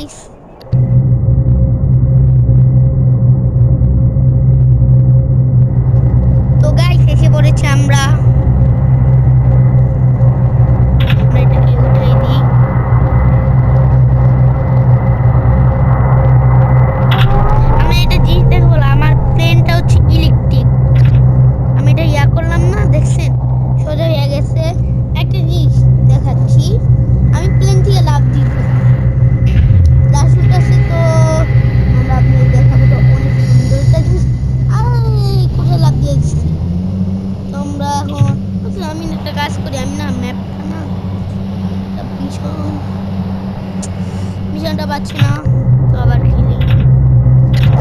Guys. তো guys এসে পড়েছে আমরা। এটাকে উঠাই দিই। আমি এটা জিনিস দেখবো, আমার প্লেনটা হচ্ছে ইলেকট্রিক। আমি এটা করলাম না, দেখছেন সোজা হয়ে গেছে। একটা জিনিস দেখাচ্ছি, আমি প্লেন থেকে লাফ দিব, প্যারাশুট আছে তো আমরা আপনাদের দেখাবো। তো অনেক সুন্দর একটা জিনিস। কোথায় লাফ দিয়েছি তোমরা এখন? আমি একটা কাজ করি, আমি না ম্যাপটা না মিশনটা পাচ্ছি না, তো আবার খেলি।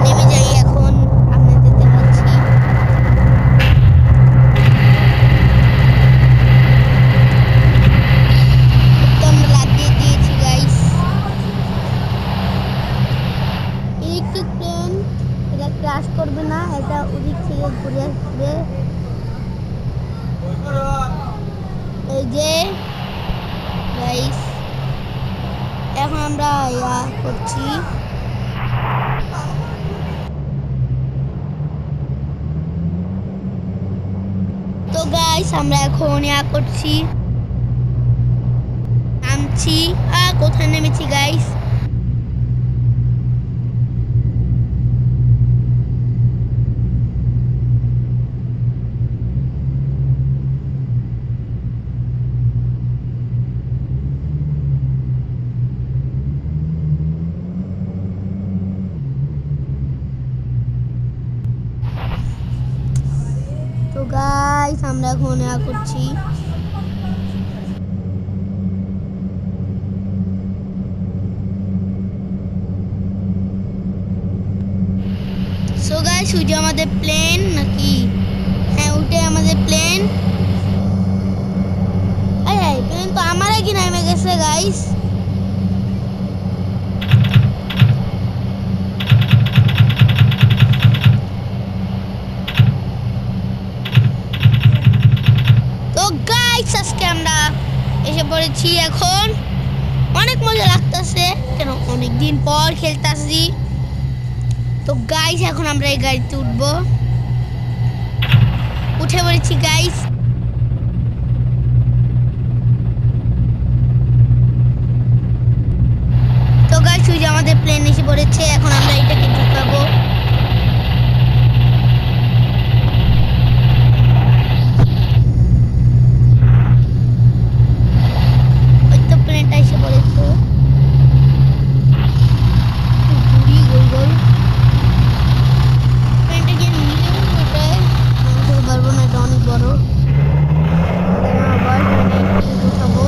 নেমে যাই এখন, আপনাদের দেখাচ্ছি। তো আমরা লাগিয়ে দিয়েছি গাইস। ইলেকট্রিক প্লেন, এটা ক্রাশ করবে না, এটা ওদিক থেকে ঘুরে আসবে। এই যে গাইস, এখন আমরা করছি। তো গাইস আমরা এখন করছি, নামছি। কোথায় নেমেছি গাইস? তো গাইস আমরা এখন করছি। সো গাইস ওইটা আমাদের প্লেন নাকি? হ্যাঁ ওইটাই আমাদের প্লেন। প্লেন তো আমার আগে নেমে গেছে গাইস। তো গাইস আজকে আমরা এসে পড়েছি, এখন অনেক মজা লাগতেছে, কেন অনেকদিন পর খেলতেছি। তো গাইস এখন আমরা এই গাড়িতে উঠবো, উঠে পড়েছি গাইস। তো গাইস ওই যে আমাদের প্লেন এসে পড়েছে, এখন আমরা এটাকে ঢুকাবো। ওই তো প্লেনটা এসে পড়েছে, ঘুরি গোল গোল। প্লেনটাকে নিয়ে পারবো না, এটা অনেক বড়। আবার উঠাবো